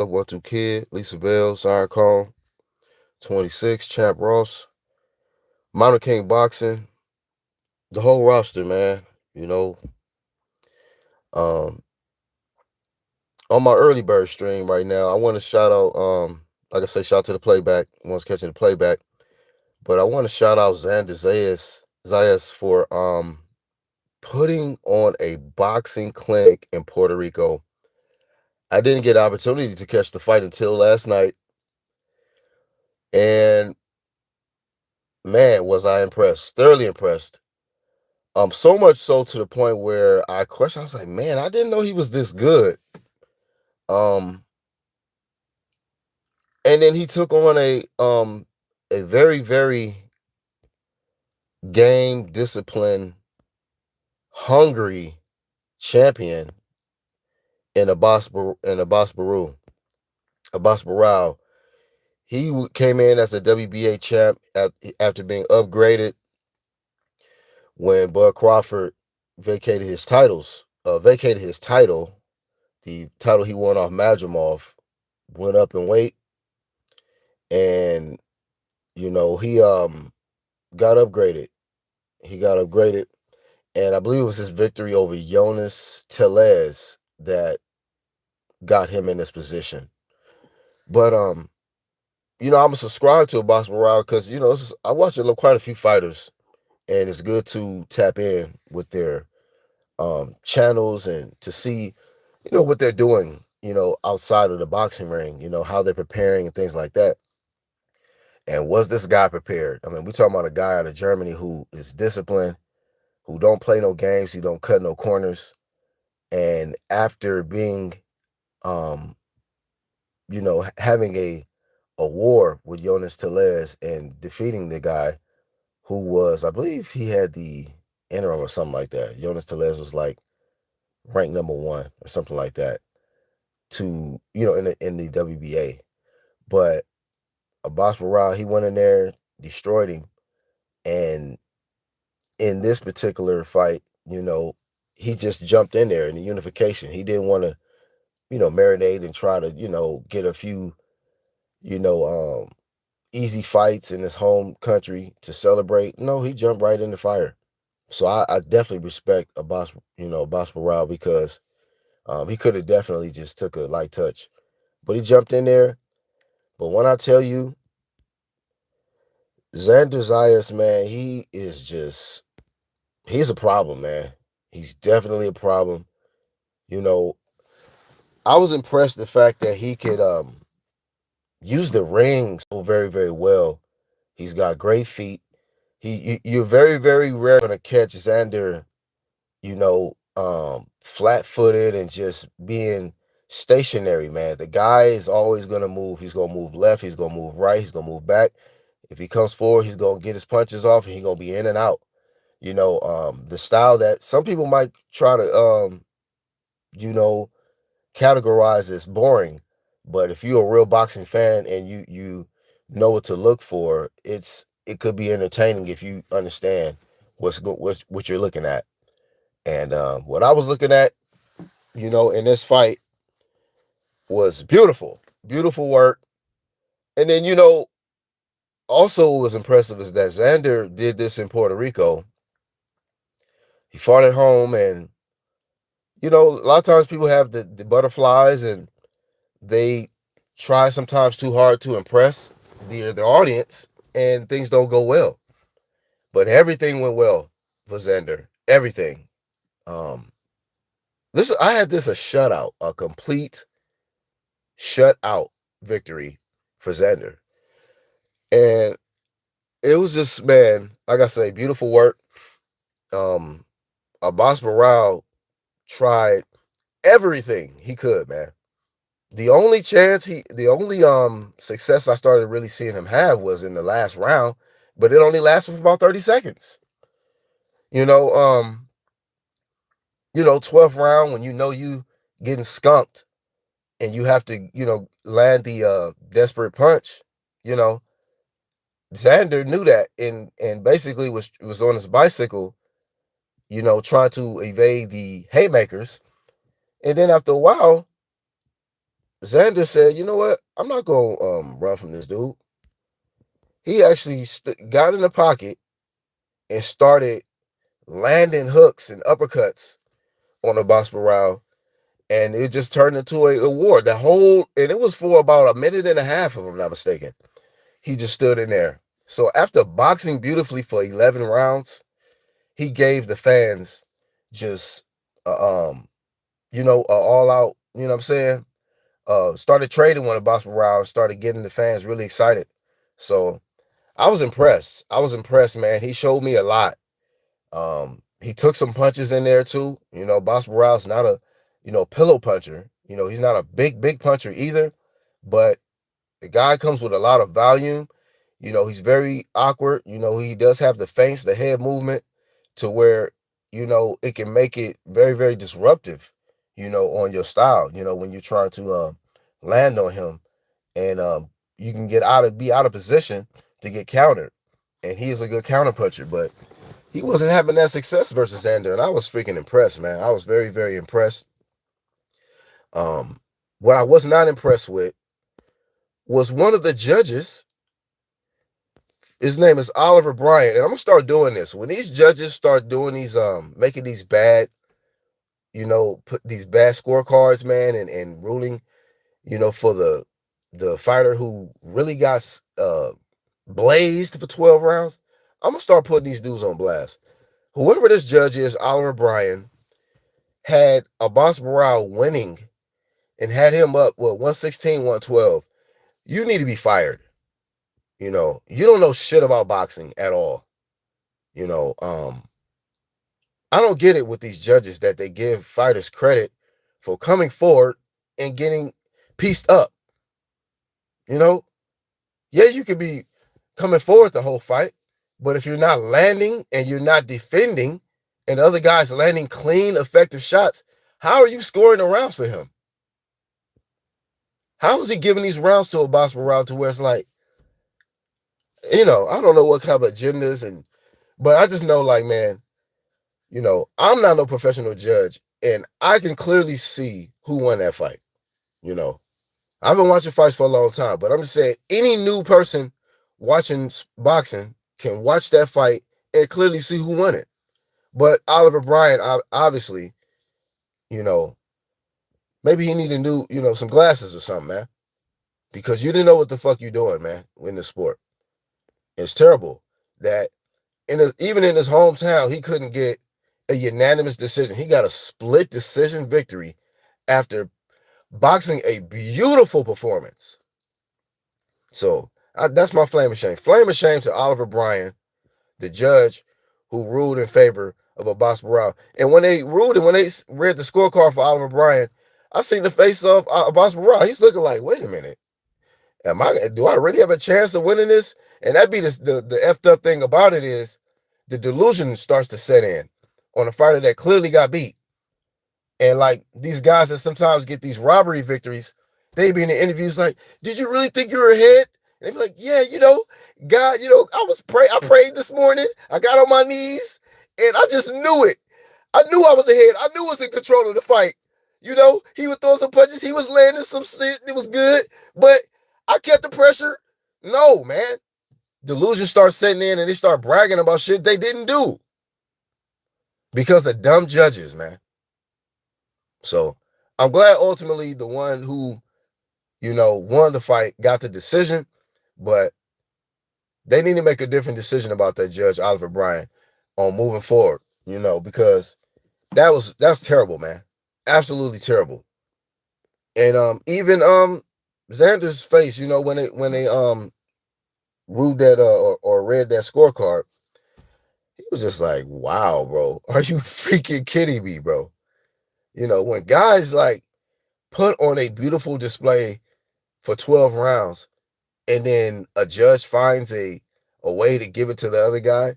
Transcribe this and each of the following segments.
Up 1-2 Kid, Lisa Bell, Zion Cone, 26, Champ Ross, Minor King Boxing, the whole roster, man. You know, um, on my early bird stream right now, I want to shout out, like I say, shout out to the playback, one's catching the playback, but I want to shout out Xander Zayas for putting on a boxing clinic in Puerto Rico. I didn't get an opportunity to catch the fight until last night, and man, was I impressed, thoroughly impressed. So much so to the point where I questioned. I was like, man, I didn't know he was this good. Um, and then he took on a very very game discipline hungry champion in a boss barou. He came in as a WBA champ after being upgraded when Bud Crawford vacated his title. The title he won off Madrimov went up in weight, and he got upgraded. He got upgraded, and I believe it was his victory over Jonas Tellez that got him in this position. But I'm subscribed to a Box Morale because I watch quite a few fighters, and it's good to tap in with their channels and to see what they're doing outside of the boxing ring, how they're preparing and things like that. And was this guy prepared? I mean, we're talking about a guy out of Germany who is disciplined, who don't play no games, who don't cut no corners. And after being, having a war with Jonas Tellez and defeating the guy who was, I believe he had the interim or something like that. Jonas Tellez was like ranked number 1 or something like that in the WBA. But Abbas Morale, he went in there, destroyed him, and in this particular fight, he just jumped in there in the unification. He didn't want to, marinate and try to, get a few, easy fights in his home country to celebrate. No, he jumped right in the fire. So I definitely respect Abbas Morale because he could have definitely just took a light touch. But he jumped in there. But when I tell you, Xander Zayas, man, he's a problem, man. He's definitely a problem. I was impressed the fact that he could use the ring so very, very well. He's got great feet. You're very, very rare going to catch Xander, flat-footed and just being stationary, man. The guy is always going to move. He's going to move left. He's going to move right. He's going to move back. If he comes forward, he's going to get his punches off and he's going to be in and out. The style that some people might try to, you know, categorize as boring, but if you're a real boxing fan and you know what to look for, it could be entertaining if you understand what you're looking at. And what I was looking at, in this fight was beautiful, beautiful work. And then also what was impressive is that Xander did this in Puerto Rico. He fought at home, and a lot of times people have the butterflies and they try sometimes too hard to impress the audience, and things don't go well. But everything went well for Xander. Everything. Um, I had this a shutout, a complete shutout victory for Xander, and it was just, man, like I say, beautiful work. Abbas Morale tried everything he could, man. The only success I started really seeing him have was in the last round, but it only lasted for about 30 seconds. You know, 12th round when you getting skunked and you have to, land the desperate punch, you know, Xander knew that and basically was on his bicycle, trying to evade the haymakers. And then after a while, Xander said, you know what? I'm not going to run from this dude. He actually got in the pocket and started landing hooks and uppercuts on the box Barao, and it just turned into a war. And it was for about a minute and a half, if I'm not mistaken. He just stood in there. So after boxing beautifully for 11 rounds, he gave the fans just, all out, you know what I'm saying? Started trading one of box Barao, started getting the fans really excited. So I was impressed. Man. He showed me a lot. He took some punches in there too. Boss Morales not a, pillow puncher. He's not a big puncher either, but the guy comes with a lot of volume. He's very awkward. He does have the feints, the head movement to where, it can make it very, very disruptive, on your style, when you're trying to land on him, and you can be out of position to get countered. And he is a good counter puncher, but he wasn't having that success versus Xander, and I was freaking impressed, man. I was very, very impressed. What I was not impressed with was one of the judges. His name is Oliver Bryant, and I'm gonna start doing this. When these judges start doing these, making these bad, put these bad scorecards, man, and ruling, for the fighter who really got blazed for 12 rounds, I'm gonna start putting these dudes on blast. Whoever this judge is, Oliver Bryan, had Abbas Barao winning and had him up, 116, 112. You need to be fired. You don't know shit about boxing at all. You know, um, I don't get it with these judges that they give fighters credit for coming forward and getting pieced up. You know, yeah, you could be coming forward the whole fight, but if you're not landing and you're not defending, and the other guy's landing clean, effective shots, how are you scoring the rounds for him? How is he giving these rounds to a box round to where it's like, I don't know what kind of agendas, but I just know, like, man, I'm not no professional judge, and I can clearly see who won that fight. You know, I've been watching fights for a long time, but I'm just saying any new person watching boxing can watch that fight and clearly see who won it. But Oliver Bryant, obviously, you know, maybe he needed new, some glasses or something, man, because you didn't know what the fuck you doing, man, in the sport. It's terrible that even in his hometown, he couldn't get a unanimous decision. He got a split decision victory after boxing a beautiful performance. So that's my flame of shame. Flame of shame to Oliver Bryan, the judge who ruled in favor of Abbas Barao. And when they ruled and when they read the scorecard for Oliver Bryan, I seen the face of Abbas Barao. He's looking like, wait a minute. Do I really have a chance of winning this? And that be the effed up thing about it is the delusion starts to set in on a fighter that clearly got beat. And like these guys that sometimes get these robbery victories, they be in the interviews like, did you really think you were ahead? And they be like, yeah, God, I prayed this morning. I got on my knees and I just knew it. I knew I was ahead. I knew I was in control of the fight. He would throw some punches. He was landing some shit. It was good. But I kept the pressure. No, man. Delusion starts setting in and they start bragging about shit they didn't do. Because of dumb judges, man. So I'm glad ultimately the one who, won the fight got the decision, but they need to make a different decision about that judge, Oliver Bryan, on moving forward, because that's terrible, man. Absolutely terrible. And even Xander's face, when they ruled that or read that scorecard, he was just like, wow, bro. Are you freaking kidding me, bro? When guys like put on a beautiful display for 12 rounds and then a judge finds a way to give it to the other guy,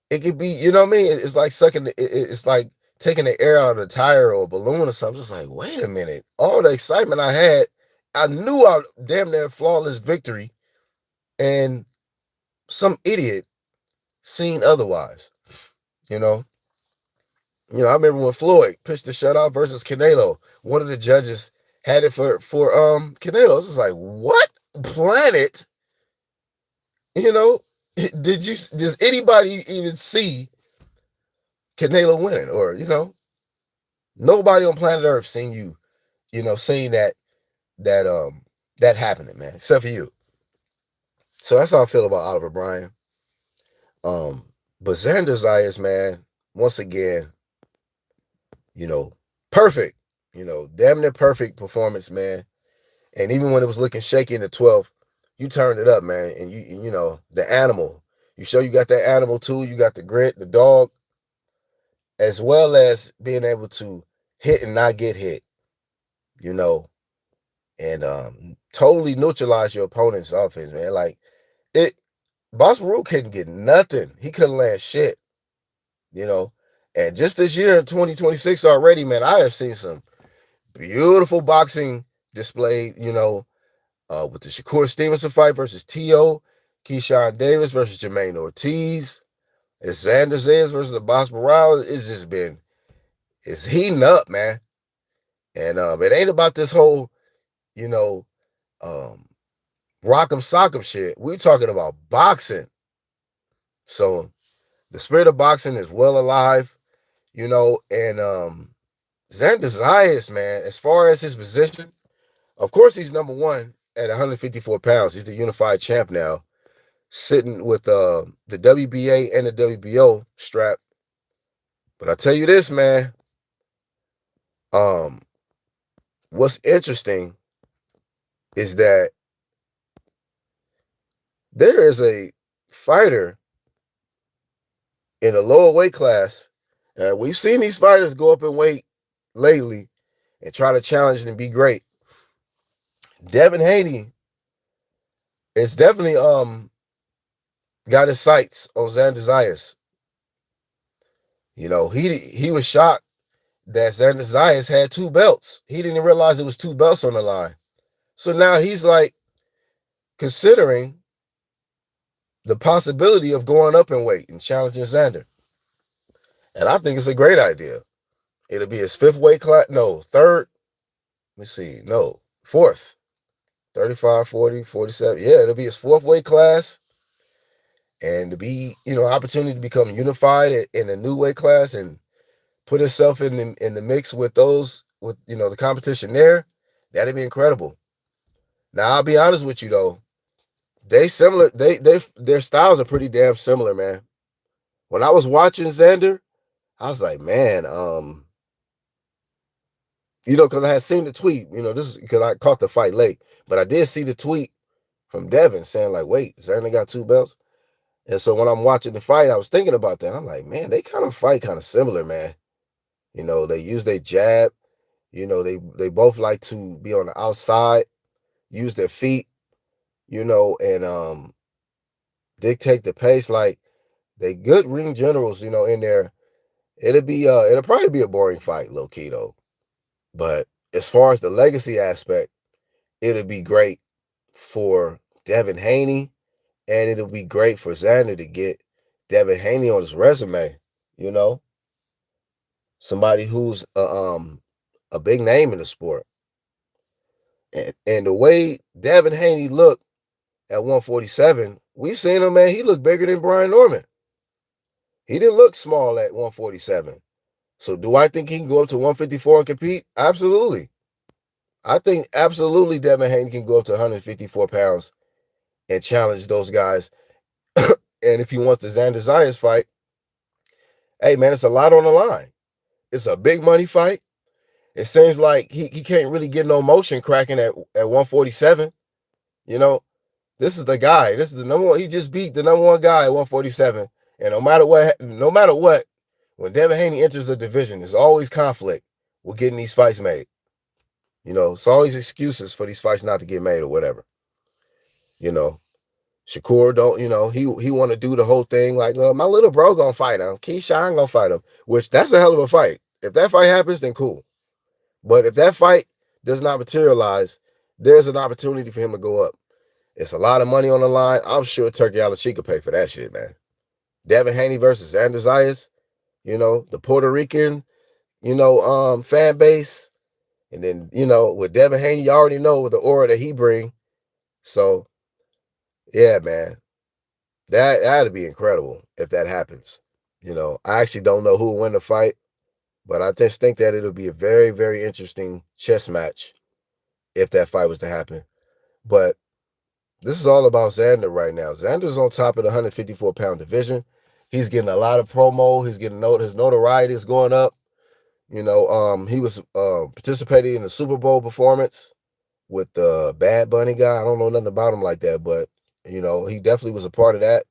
it could be, you know what I mean? It's like it's like taking the air out of a tire or a balloon or something. Just like, wait a minute. All the excitement I had, I knew I damn near flawless victory, and some idiot seen otherwise. You know, I remember when Floyd pitched the shutout versus Canelo. One of the judges had it for Canelo. It's just like, what planet? You know, does anybody even see Canelo winning? Or, nobody on planet Earth seen you, seeing that that happening, man, except for you. So that's how I feel about Oliver Bryan. But Xander Zayas, man, once again, you know, perfect, damn near perfect performance, man. And even when it was looking shaky in the 12th, you turned it up, man. And the animal. You show you got that animal too. You got the grit, the dog, as well as being able to hit and not get hit, you know, and totally neutralize your opponent's offense, man. Like it, Boss Barou couldn't get nothing. He couldn't land shit, you know. And just this year in 2026 already, man, I have seen some beautiful boxing displayed, with the Shakur Stevenson fight versus T.O., Keyshawn Davis versus Jermaine Ortiz, it's Xander Zayas versus the Boss Barou. It's heating up, man. And it ain't about this whole, you know, um, rock'em sock'em shit. We're talking about boxing. So the spirit of boxing is well alive, and Xander Zayas, man, as far as his position, of course he's number one at 154 pounds. He's the unified champ now, sitting with the WBA and the WBO strap. But I tell you this, man, what's interesting is that there is a fighter in a lower weight class. We've seen these fighters go up in weight lately and try to challenge and be great. Devin Haney is definitely got his sights on Xander Zayas. He was shocked that Xander Zayas had two belts. He didn't realize it was two belts on the line. So now he's like considering the possibility of going up in weight and challenging Xander. And I think it's a great idea. It'll be his fifth weight class. No, third. Let me see. No, fourth. 35, 40, 47. Yeah, it'll be his fourth weight class. And to be, opportunity to become unified in a new weight class and put himself in the mix with those, with, the competition there, that'd be incredible. Now, I'll be honest with you, though. Their styles are pretty damn similar, man. When I was watching Xander, I was like, man, because I had seen the tweet, this is because I caught the fight late, but I did see the tweet from Devin saying like, wait, Xander got two belts. And so when I'm watching the fight, I was thinking about that. I'm like, man, they kind of fight kind of similar, man. They use their jab. They both like to be on the outside, use their feet, and dictate the pace. Like they good ring generals, in there. It'll probably be a boring fight, low key though. But as far as the legacy aspect, it'll be great for Devin Haney, and it'll be great for Xander to get Devin Haney on his resume. Somebody who's a big name in the sport. And the way Devin Haney looked at 147, we seen him, man. He looked bigger than Brian Norman. He didn't look small at 147. So do I think he can go up to 154 and compete? Absolutely. I think absolutely Devin Haney can go up to 154 pounds and challenge those guys. And if he wants the Xander Zayas fight, hey, man, it's a lot on the line. It's a big money fight. It seems like he can't really get no motion cracking at 147. This is the guy. This is the number one. He just beat the number one guy at 147. And no matter what, when Devin Haney enters the division, there's always conflict with getting these fights made. It's always excuses for these fights not to get made or whatever. Shakur don't, he want to do the whole thing like, well, my little bro gonna fight him. Keyshawn gonna fight him, which that's a hell of a fight. If that fight happens, then cool. But if that fight does not materialize, there's an opportunity for him to go up. It's a lot of money on the line. I'm sure Turkey Alachi could pay for that shit, man. Devin Haney versus Xander Zayas, the Puerto Rican, fan base. And then, with Devin Haney, you already know with the aura that he bring. So, yeah, man, that'd be incredible if that happens. I actually don't know who will win the fight, but I just think that it'll be a very, very interesting chess match if that fight was to happen. But this is all about Xander right now. Xander's on top of the 154-pound division. He's getting a lot of promo. He's getting his notoriety is going up. He was participating in the Super Bowl performance with the Bad Bunny guy. I don't know nothing about him like that, but he definitely was a part of that,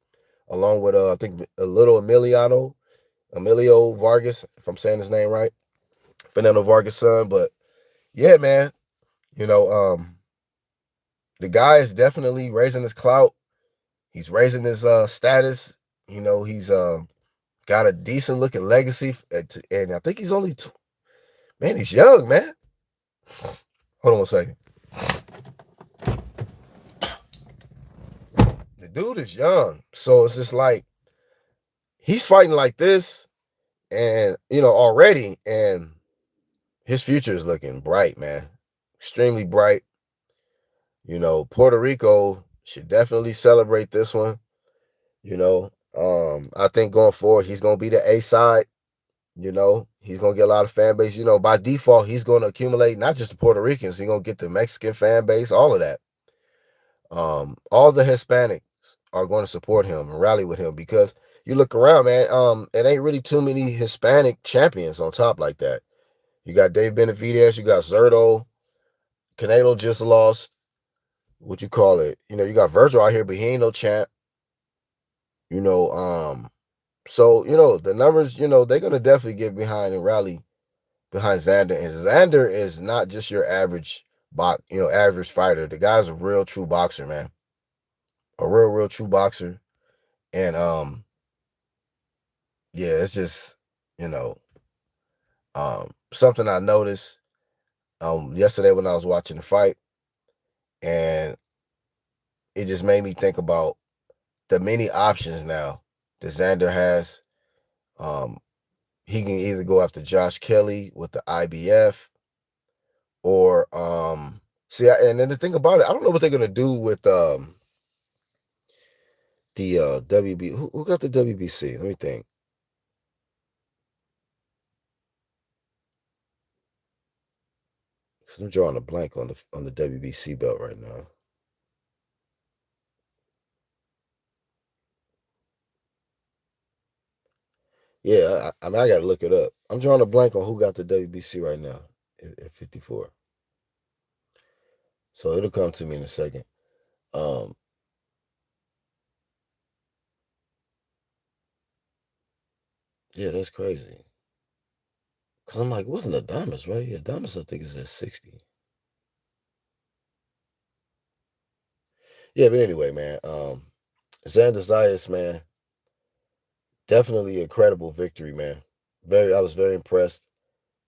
along with I think a little Emilio Vargas, if I'm saying his name right, Fernando Vargas' son. But yeah, man, you know, um, the guy is definitely raising his clout. He's raising his status. He's got a decent looking legacy, and I think he's only man. He's young, man. Hold on one second. The dude is young, so it's just like he's fighting like this, and already, and his future is looking bright, man. Extremely bright. Puerto Rico should definitely celebrate this one. I think going forward, he's gonna be the A side. He's gonna get a lot of fan base. By default, he's gonna accumulate not just the Puerto Ricans, he's gonna get the Mexican fan base, all of that. All the Hispanics are going to support him and rally with him because you look around, man. It ain't really too many Hispanic champions on top like that. You got Dave Benavidez, you got Zerto, Canelo just lost. What you call it? You got Virgil out here, but he ain't no champ. You know, um, so the numbers. They're gonna definitely get behind and rally behind Xander. And Xander is not just your average average fighter. The guy's a real true boxer, man. A real, real true boxer. And yeah, it's just you know, something I noticed yesterday when I was watching the fight, and it just made me think about the many options now that Xander has. Um, he can either go after Josh Kelly with the IBF, or and then the thing about it, I don't know what they're gonna do with the WB. Who got the WBC? Let me think. Cause I'm drawing a blank on the WBC belt right now. Yeah, I mean I gotta look it up. I'm drawing a blank on who got the WBC right now at 54. So it'll come to me in a second. Um, yeah, that's crazy. Cause I'm like, wasn't Adamas, right? Yeah, Adamas I think is at 60. Yeah, but anyway, man. Xander Zayas, man, definitely a incredible victory, man. I was very impressed.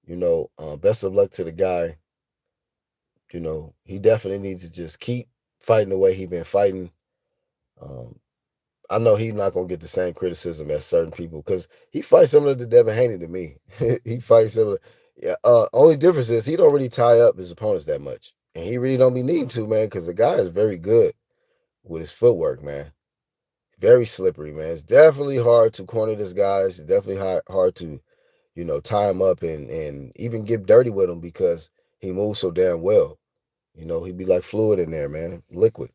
Best of luck to the guy. He definitely needs to just keep fighting the way he been fighting. Um, I know he's not gonna get the same criticism as certain people because he fights similar to Devin Haney to me. He fights similar. Yeah. Only difference is he don't really tie up his opponents that much, and he really don't be needing to, man, because the guy is very good with his footwork, man. Very slippery, man. It's definitely hard to corner this guy. It's definitely hard to, tie him up and even get dirty with him because he moves so damn well. He'd be like fluid in there, man, liquid.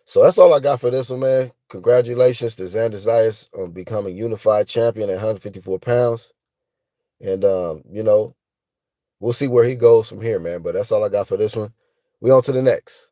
So that's all I got for this one, man. Congratulations to Xander Zayas on becoming unified champion at 154 pounds. And, we'll see where he goes from here, man. But that's all I got for this one. We on to the next.